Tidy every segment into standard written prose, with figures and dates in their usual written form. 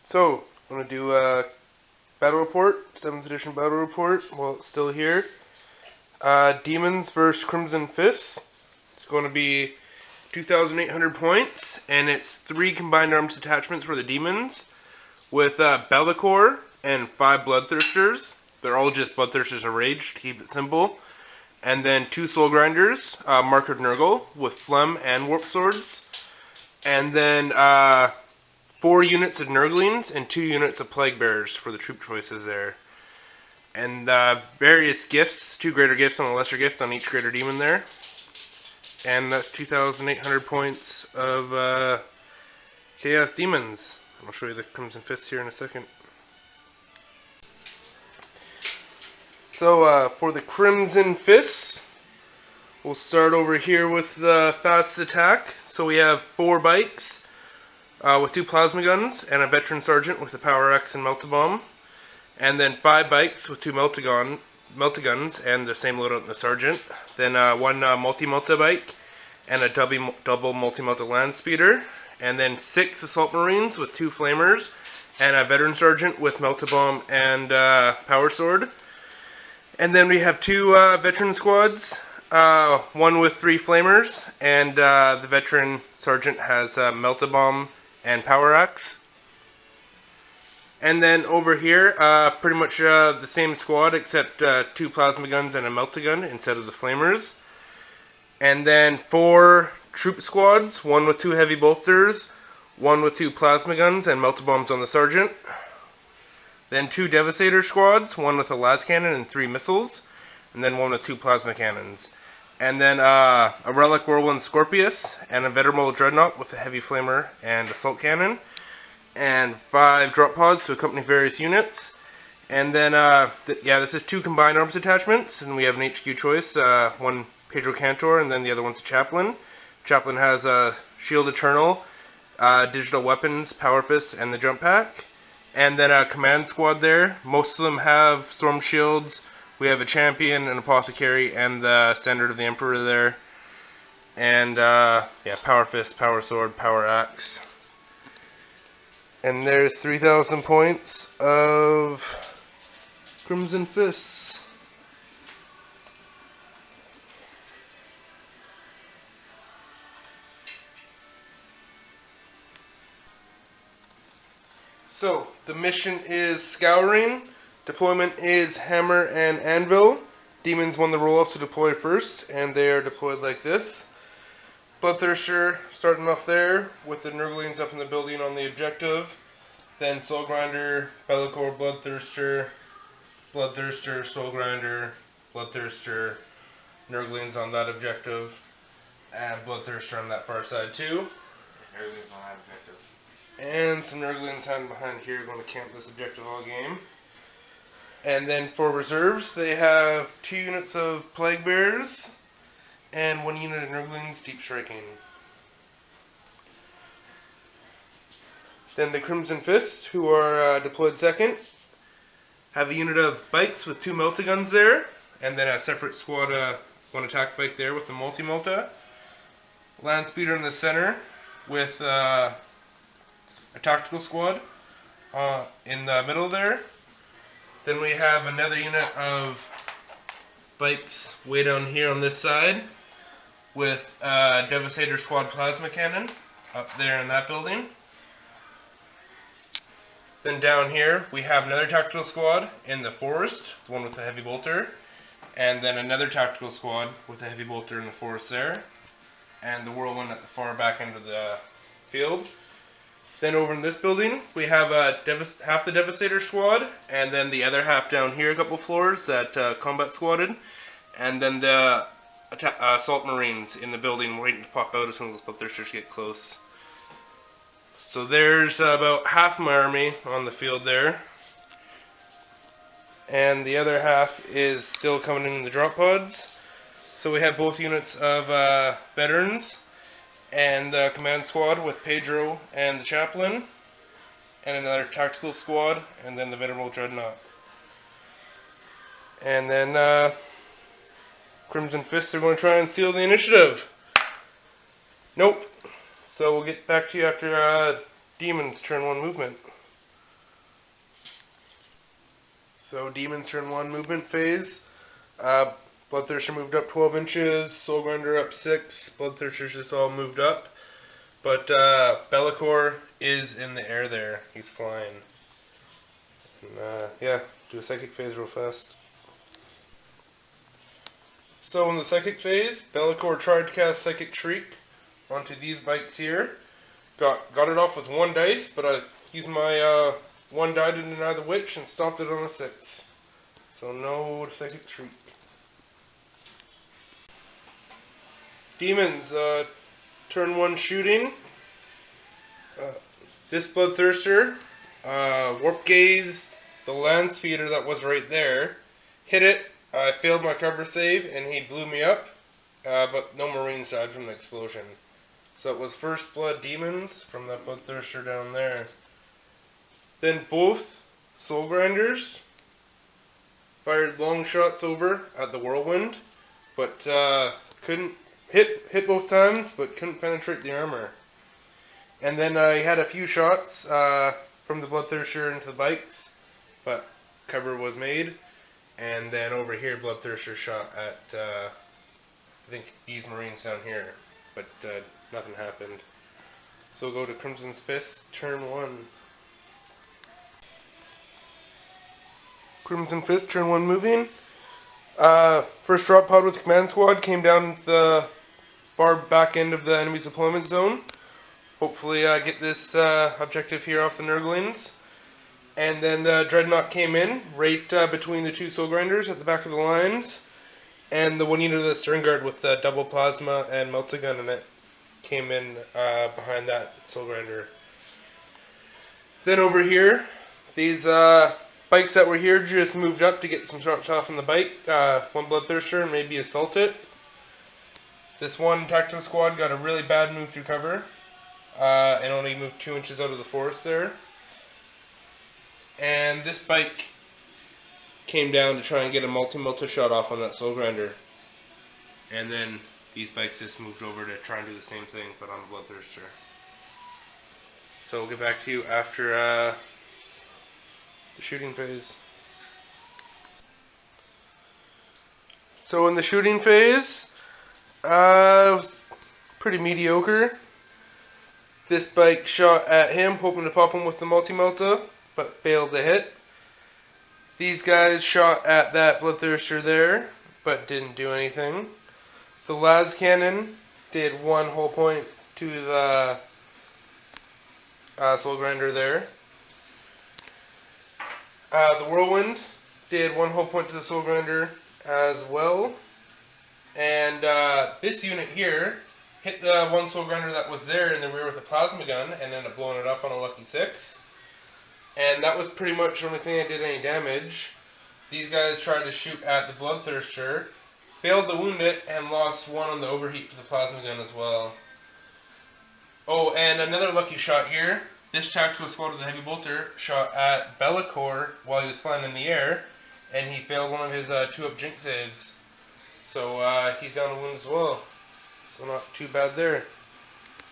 So, I'm going to do a battle report, 7th edition battle report, while it's still here. Demons vs Crimson Fists. It's going to be 2,800 points, and it's 3 combined arms attachments for the demons, with Bellicor and 5 Bloodthirsters. They're all just Bloodthirsters of Rage, to keep it simple. And then 2 Soul Grinders, Mark of Nurgle, with Phlegm and Warp Swords. And then 4 units of Nurglings and 2 units of Plague Bearers for the troop choices there. And various gifts, 2 greater gifts and a lesser gift on each greater demon there. And that's 2,800 points of Chaos Demons. I'll show you the Crimson Fists here in a second. So for the Crimson Fists, we'll start over here with the fast attack. So we have 4 bikes with 2 plasma guns and a veteran sergeant with the Power Axe and Melt-A-Bomb. And then 5 bikes with 2 Melt-A-Guns and the same loadout in the sergeant. Then 1 multi-Melta bike and a double multi-Melta land speeder. And then 6 Assault Marines with 2 Flamers and a veteran sergeant with Melt-A-Bomb and Power Sword. And then we have 2 veteran squads, 1 with 3 Flamers, and the veteran sergeant has Melt-A-Bomb and Power Axe. And then over here, pretty much the same squad except 2 plasma guns and a Melt-A-Gun instead of the Flamers. And then 4 troop squads, 1 with 2 heavy bolters, 1 with 2 plasma guns and Melt-A-Bombs on the sergeant. Then 2 Devastator squads, 1 with a las cannon and 3 missiles, and then 1 with 2 plasma cannons. And then a Relic Whirlwind Scorpius, and a Venerable Dreadnought with a heavy flamer and assault cannon. And 5 drop pods to accompany various units. And then, this is 2 combined arms attachments, and we have an HQ choice, 1 Pedro Cantor, and then the other one's a Chaplain. Chaplain has a Shield Eternal, Digital Weapons, Power Fist, and the Jump Pack. And then a command squad there. Most of them have Storm Shields. We have a Champion, an Apothecary, and the Standard of the Emperor there. And, Power Fist, Power Sword, Power Axe. And there's 3,000 points of Crimson Fists. So, the mission is Scouring. Deployment is Hammer and Anvil. Demons won the roll-off to deploy first, and they are deployed like this. Bloodthirster starting off there with the Nurglings up in the building on the objective. Then Soul Grinder, Bellicor, Bloodthirster, Bloodthirster, Soul Grinder, Bloodthirster, Nurglings on that objective, and Bloodthirster on that far side too. Nurglings on that objective. And some Nurglings hiding behind here going to camp this objective all game. And then for reserves, they have 2 units of Plague Bearers and 1 unit of Nurglings deep striking. Then the Crimson Fists, who are deployed second, have a unit of bikes with 2 Melt-A-Guns there, and then a separate squad, 1 attack bike there with a multi-Melta. Land speeder in the center with a tactical squad in the middle there. Then we have another unit of bikes way down here on this side with Devastator Squad Plasma Cannon up there in that building. Then down here we have another tactical squad in the forest, the one with a heavy bolter, and then another tactical squad with a heavy bolter in the forest there, and the Whirlwind at the far back end of the field. Then over in this building, we have half the Devastator squad, and then the other half down here, a couple floors, that combat squadded, and then the Assault Marines in the building waiting to pop out as soon as the Bloodthirsters get close. So there's about half my army on the field there, and the other half is still coming in the drop pods. So we have both units of veterans, and the command squad with Pedro and the Chaplain, and another tactical squad, and then the Venerable Dreadnought. And then Crimson Fists are going to try and steal the initiative. Nope. So we'll get back to you after Demon's turn 1 movement. So Demons turn 1 movement phase. Bloodthirster moved up 12 inches, Soulgrinder up 6, Bloodthirster's just all moved up. But Be'lakor is in the air there. He's flying. And, yeah, do a psychic phase real fast. So in the psychic phase, Be'lakor tried to cast Psychic Shriek onto these bikes here. Got it off with 1 dice, but I used my 1 die to deny the witch and stopped it on a 6. So no Psychic Shriek. Demons, turn 1 shooting. This Bloodthirster, Warp Gaze, the land speeder that was right there, hit it. I failed my cover save and he blew me up, but no Marines died from the explosion. So it was First Blood Demons from that Bloodthirster down there. Then both Soul Grinders fired long shots over at the Whirlwind, but couldn't hit both times, but couldn't penetrate the armor. And then I had a few shots from the Bloodthirster into the bikes, but cover was made. And then over here, Bloodthirster shot at, I think, these Marines down here, but nothing happened. So we'll go to Crimson's Fist, turn 1. Crimson Fist, turn 1 moving. First drop pod with the command squad came down the far back end of the enemy's deployment zone. Hopefully get this objective here off the Nurglings. And then the Dreadnought came in, right between the 2 Soul Grinders at the back of the lines. And the 1 unit of the Stern Guard with the double plasma and multi-gun in it came in behind that Soul Grinder. Then over here, these bikes that were here just moved up to get some shots off on the bike. 1 Bloodthirster and maybe assault it. This 1 tactical squad got a really bad move through cover and only moved 2 inches out of the forest there. And this bike came down to try and get a multi shot off on that Soul Grinder. And then these bikes just moved over to try and do the same thing, but on Bloodthirster. So we'll get back to you after the shooting phase. So in the shooting phase, it was pretty mediocre. This bike shot at him, hoping to pop him with the multi-melta, but failed to hit. These guys shot at that Bloodthirster there, but didn't do anything. The las cannon did 1 whole point to the Soul Grinder there. The Whirlwind did 1 whole point to the Soul Grinder as well. And this unit here hit the 1 Soul Grinder that was there in the rear with a plasma gun and ended up blowing it up on a lucky 6. And that was pretty much the only thing that did any damage. These guys tried to shoot at the Bloodthirster, failed to wound it, and lost 1 on the overheat for the plasma gun as well. Oh, and another lucky shot here. This tactical squad with the heavy bolter shot at Be'lakor while he was flying in the air, and he failed 1 of his 2-up Jinx saves. So he's down a wound as well. So not too bad there.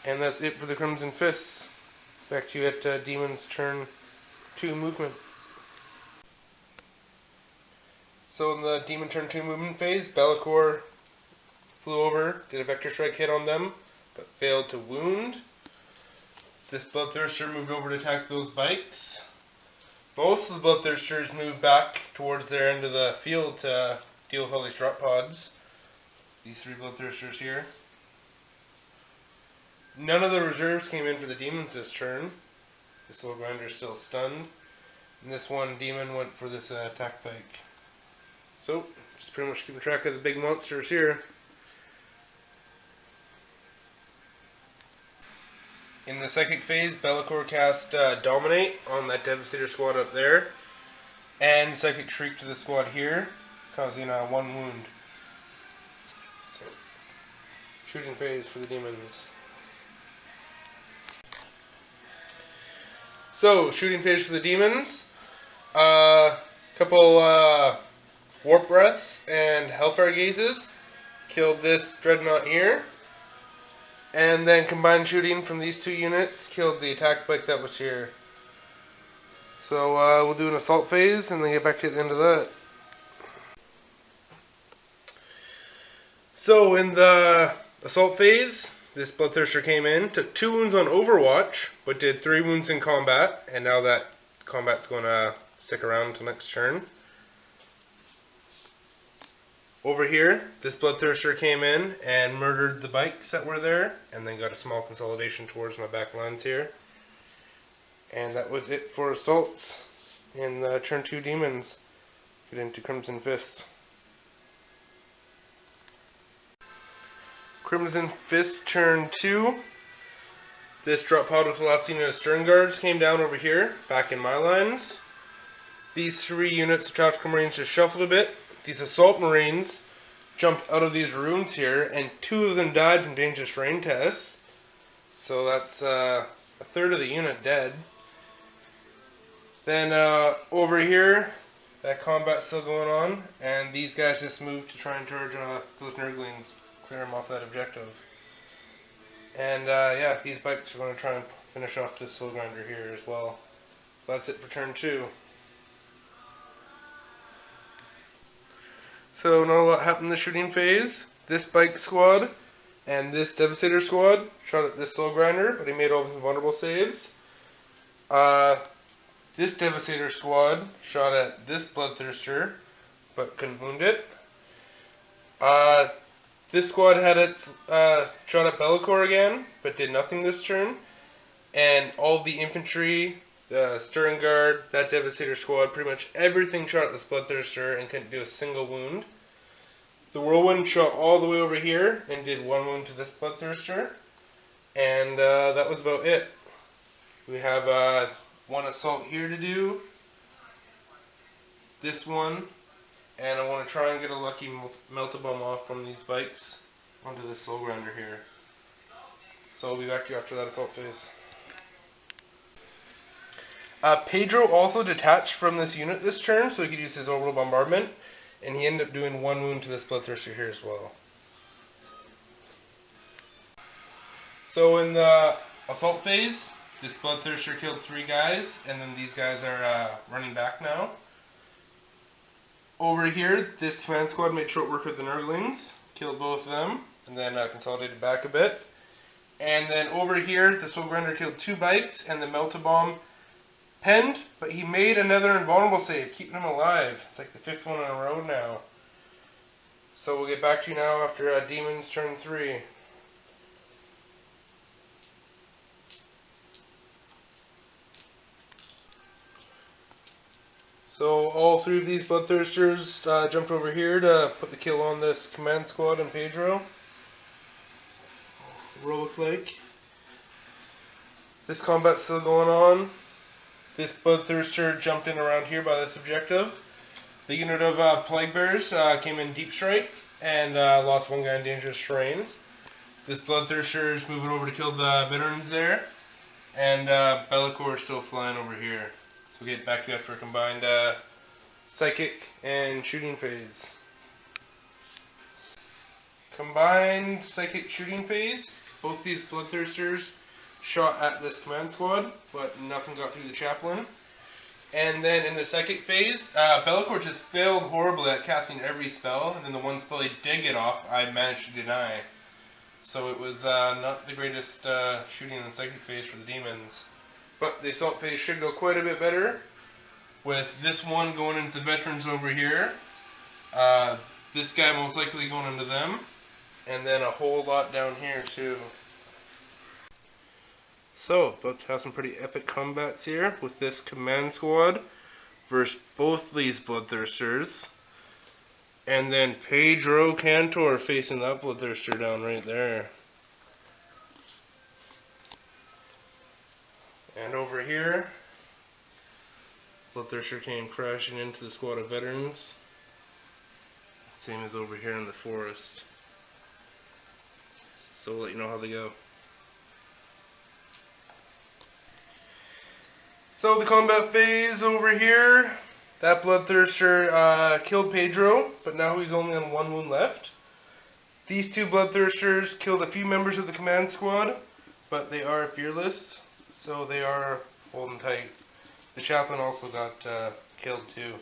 And that's it for the Crimson Fists. Back to you at Demons turn 2 movement. So in the Demon turn 2 movement phase, Be'lakor flew over, did a vector strike hit on them, but failed to wound. This Bloodthirster moved over to attack those bikes. Most of the Bloodthirsters moved back towards their end of the field to deal with all these drop pods. These 3 Bloodthirsters here. None of the reserves came in for the Demons this turn. This little grinder is still stunned. And this 1 demon went for this attack bike. So, just pretty much keeping track of the big monsters here. In the psychic phase, Be'lakor cast Dominate on that Devastator squad up there. And Psychic Shriek to the squad here, causing 1 wound. So, shooting phase for the demons. So, shooting phase for the demons. Couple Warp Breaths and Hellfire Gazes killed this Dreadnought here. And then combined shooting from these 2 units killed the attack bike that was here. So we'll do an assault phase and then get back to the end of that. So in the assault phase, this Bloodthirster came in, took 2 wounds on Overwatch, but did 3 wounds in combat, and now that combat's going to stick around until next turn. Over here, this Bloodthirster came in and murdered the bikes that were there, and then got a small consolidation towards my back lines here. And that was it for assaults in the turn 2 demons. Get into Crimson Fists. Crimson Fist turn 2. This drop pod with Velocity of Stern Guards came down over here, back in my lines. These 3 units of Tactical Marines just shuffled a bit. These Assault Marines jumped out of these ruins here, and 2 of them died from dangerous rain tests. So that's a third of the unit dead. Then over here, that combat's still going on, and these guys just moved to try and charge those Nurglings, clear them off that objective. And yeah, these bikes are going to try and finish off this Soul Grinder here as well. That's it for turn 2. So not a lot happened in the shooting phase. This bike squad and this Devastator squad shot at this Soul Grinder, but he made all of his vulnerable saves. This Devastator squad shot at this Bloodthirster, but couldn't wound it. This squad had its shot at Bellicor again, but did nothing this turn. And all the infantry, the Stern Guard, that Devastator squad, pretty much everything shot at this Bloodthirster and couldn't do a single wound. The Whirlwind shot all the way over here and did 1 wound to this Bloodthirster. And that was about it. We have 1 assault here to do. This one. And I want to try and get a lucky Melt-A-Bomb off from these bikes onto this Soul Grinder here. So I'll be back to you after that assault phase. Pedro also detached from this unit this turn, so he could use his Orbital Bombardment. And he ended up doing 1 wound to this Bloodthirster here as well. So in the assault phase, this Bloodthirster killed 3 guys, and then these guys are running back now. Over here, this command squad made short work of the Nurglings, killed both of them, and then consolidated back a bit. And then over here, the Soul Grinder killed 2 bikes, and the Melt-A-Bomb penned, but he made another invulnerable save, keeping him alive. It's like the 5th one in a row now. So we'll get back to you now after Demons turn 3. So all 3 of these Bloodthirsters jumped over here to put the kill on this command squad and Pedro. Heroic-like. This combat's still going on. This Bloodthirster jumped in around here by this objective. The unit of Plague Bears came in deep strike and lost 1 guy in dangerous terrain. This Bloodthirster is moving over to kill the veterans there. And Bellicor is still flying over here. So we'll get back to you after a combined psychic and shooting phase. Combined psychic shooting phase. Both these Bloodthirsters shot at this command squad, but nothing got through the chaplain. And then in the psychic phase, Bellicor just failed horribly at casting every spell, and then the 1 spell he did get off, I managed to deny. So it was not the greatest shooting in the psychic phase for the demons. But the assault phase should go quite a bit better, with this one going into the veterans over here, this guy most likely going into them, and then a whole lot down here too. So, about to have some pretty epic combats here with this command squad versus both these Bloodthirsters. And then Pedro Cantor facing that Bloodthirster down right there. And over here, Bloodthirster came crashing into the squad of veterans. Same as over here in the forest. So we'll let you know how they go. So the combat phase over here, that Bloodthirster killed Pedro, but now he's only on 1 wound left. These 2 Bloodthirsters killed a few members of the command squad, but they are fearless, so they are holding tight. The chaplain also got killed too.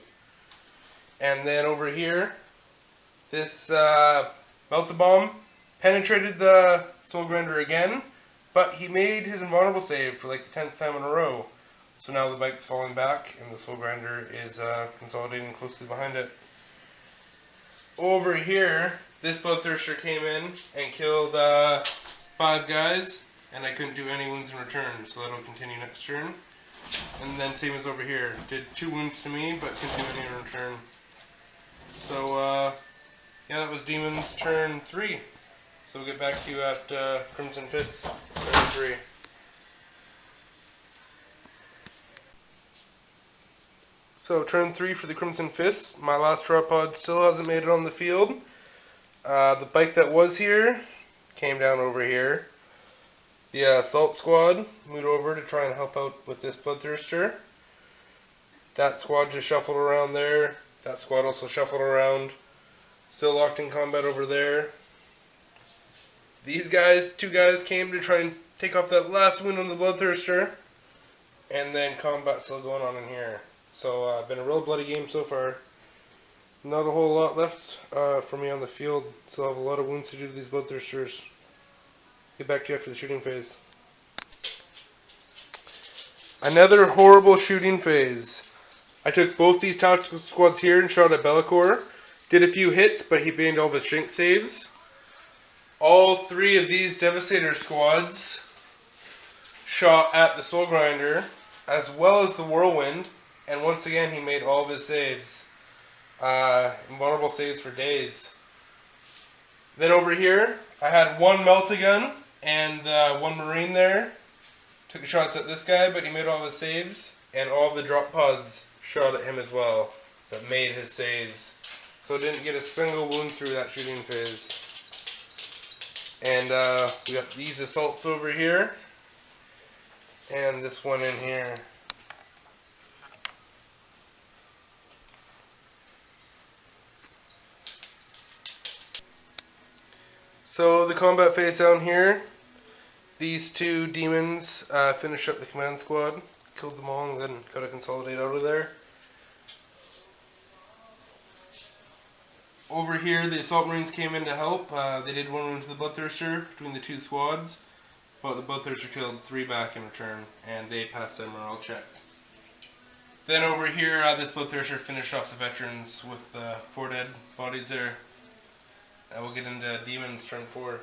And then over here, this melta bomb penetrated the Soul Grinder again, but he made his invulnerable save for like the 10th time in a row. So now the bike's falling back, and the Soul Grinder is consolidating closely behind it. Over here, this Bloodthirster came in and killed 5 guys, and I couldn't do any wounds in return, so that'll continue next turn. And then same as over here, did 2 wounds to me, but couldn't do any in return. So yeah, that was Demon's turn 3. So we'll get back to you at Crimson Fists, turn 3. So turn 3 for the Crimson Fists. My last drop pod still hasn't made it on the field. The bike that was here came down over here. The assault squad moved over to try and help out with this Bloodthirster. That squad just shuffled around there. That squad also shuffled around. Still locked in combat over there. These guys, 2 guys, came to try and take off that last wound on the Bloodthirster. And then combat still going on in here. So, been a real bloody game so far. Not a whole lot left for me on the field. Still have a lot of wounds to do to these Bloodthirsters. Get back to you after the shooting phase. Another horrible shooting phase. I took both these tactical squads here and shot at Be'lakor. Did a few hits, but he banned all of his shrink saves. All 3 of these Devastator squads shot at the Soul Grinder, as well as the Whirlwind. And once again, he made all of his saves. Invulnerable saves for days. Then over here, I had 1 Meltagun and 1 Marine there. Took shots at this guy, but he made all of his saves. And all of the drop pods shot at him as well, but made his saves. So didn't get a single wound through that shooting phase. And we got these assaults over here. And this one in here. So the combat phase down here, these 2 demons finished up the command squad, killed them all, and then got to consolidate out of there. Over here, the Assault Marines came in to help. They did 1 wound to the Bloodthirster between the 2 squads, but the Bloodthirster killed 3 back in return, and they passed their morale check. Then over here, this Bloodthirster finished off the veterans with 4 dead bodies there. We'll get into Demons turn 4.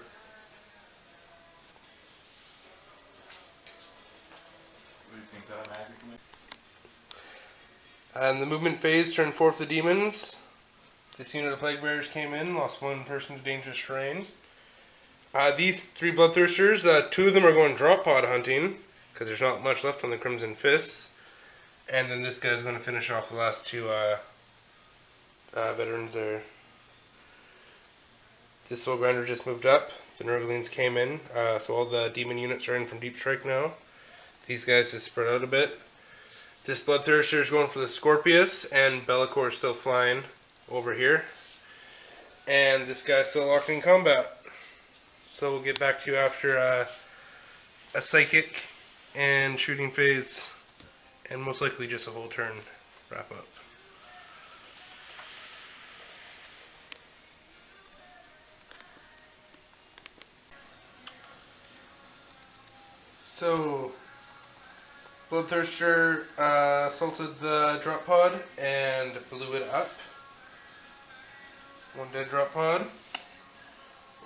So these things out of magic. And the movement phase, turn 4 for the Demons. This unit of Plague Bearers came in, lost 1 person to dangerous terrain. These 3 Bloodthirsters, 2 of them are going drop pod hunting, because there's not much left on the Crimson Fists. And then this guy's going to finish off the last 2 veterans there. This Soul Grinder just moved up. The Nurglings came in, so all the demon units are in from Deep Strike now. These guys just spread out a bit. This Bloodthirster is going for the Scorpius, and Be'lakor is still flying over here. And this guy's still locked in combat. So we'll get back to you after a Psychic and shooting phase, and most likely just a whole turn wrap up. So, Bloodthirster assaulted the drop pod and blew it up. 1 dead drop pod.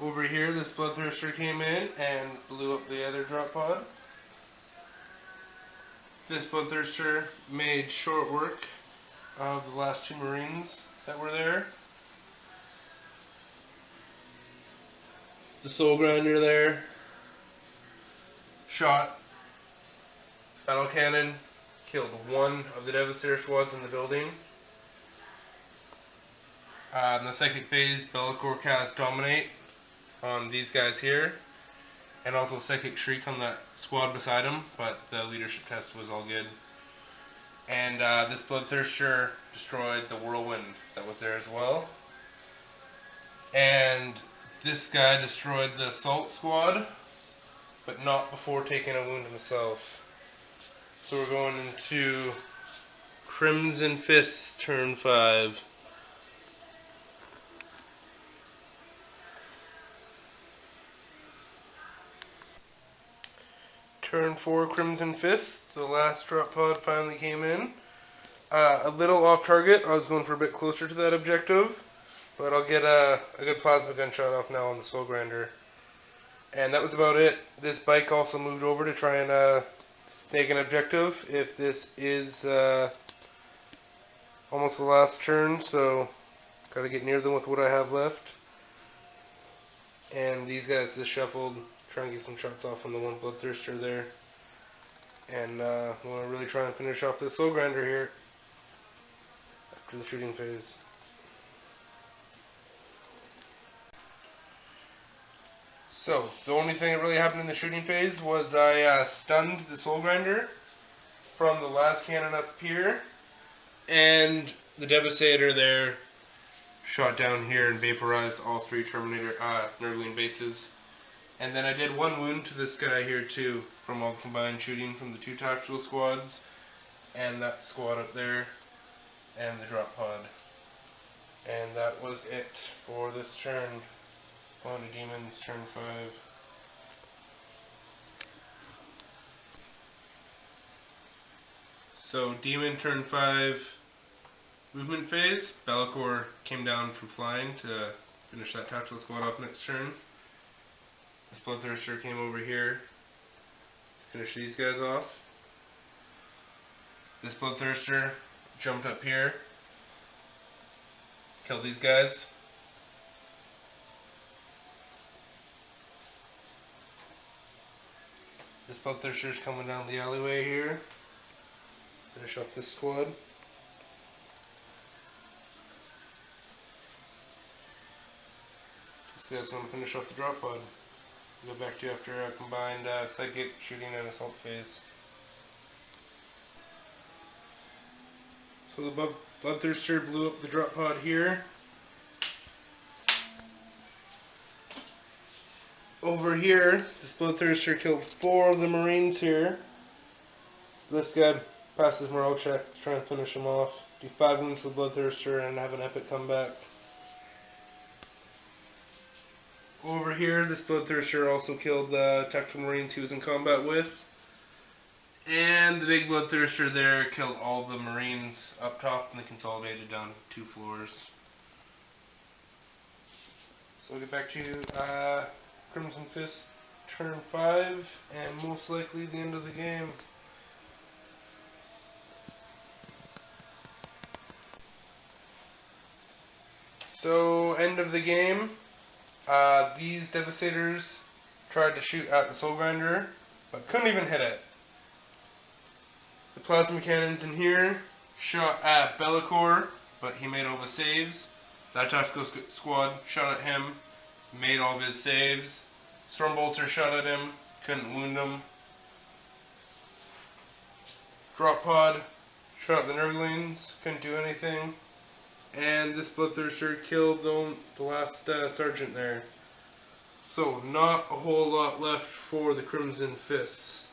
Over here, this Bloodthirster came in and blew up the other drop pod. This Bloodthirster made short work of the last 2 Marines that were there. The Soul Grinder there shot battle cannon, killed 1 of the Devastator squads in the building. In the Psychic phase, Be'lakor cast Dominate on these guys here, and also Psychic Shriek on that squad beside him, but the leadership test was all good. And this Bloodthirster destroyed the Whirlwind that was there as well. And this guy destroyed the Assault squad, but not before taking a wound himself. So we're going into Crimson Fists, turn 5. Turn 4, Crimson Fists. The last drop pod finally came in. A little off target. I was going for a bit closer to that objective, but I'll get a good plasma gun shot off now on the Soul Grinder. And that was about it. This bike also moved over to try and snag an objective. If this is almost the last turn, so gotta get near them with what I have left. And these guys just shuffled, try and get some shots off on the one Bloodthirster there. And I'm gonna really try and finish off this Soul Grinder here after the shooting phase. So, the only thing that really happened in the shooting phase was I stunned the Soul Grinder from the last cannon up here, and the Devastator there shot down here and vaporized all 3 Terminator Nurgling bases. And then I did 1 wound to this guy here too, from all the combined shooting from the 2 tactical squads, and that squad up there, and the drop pod. And that was it for this turn. Going to Demons, turn 5. So, Demon, turn 5, movement phase. Be'lakor came down from flying to finish that tactical squad off next turn. This Bloodthirster came over here to finish these guys off. This Bloodthirster jumped up here, killed these guys. This Bloodthirster's coming down the alleyway here. Finish off this squad. This guy's going to finish off the drop pod. I'll go back to you after a combined psychic, shooting, and assault phase. So the Bloodthirster blew up the drop pod here. Over here, this Bloodthirster killed 4 of the Marines here. This guy passed his morale check to try and finish him off. Do 5 wounds to the Bloodthirster and have an epic comeback. Over here, this Bloodthirster also killed the tactical Marines he was in combat with. And the big Bloodthirster there killed all the Marines up top, and they consolidated down 2 floors. So we'll get back to Crimson Fist, turn 5, and most likely the end of the game. So, end of the game. These Devastators tried to shoot at the Soul Grinder, but couldn't even hit it. The plasma cannons in here shot at Be'lakor, but he made all the saves. That tactical squad shot at him, made all of his saves. Stormbolter shot at him, couldn't wound him. Drop pod shot at the Nurglings, couldn't do anything. And this Bloodthirster killed the last sergeant there. So, not a whole lot left for the Crimson Fists.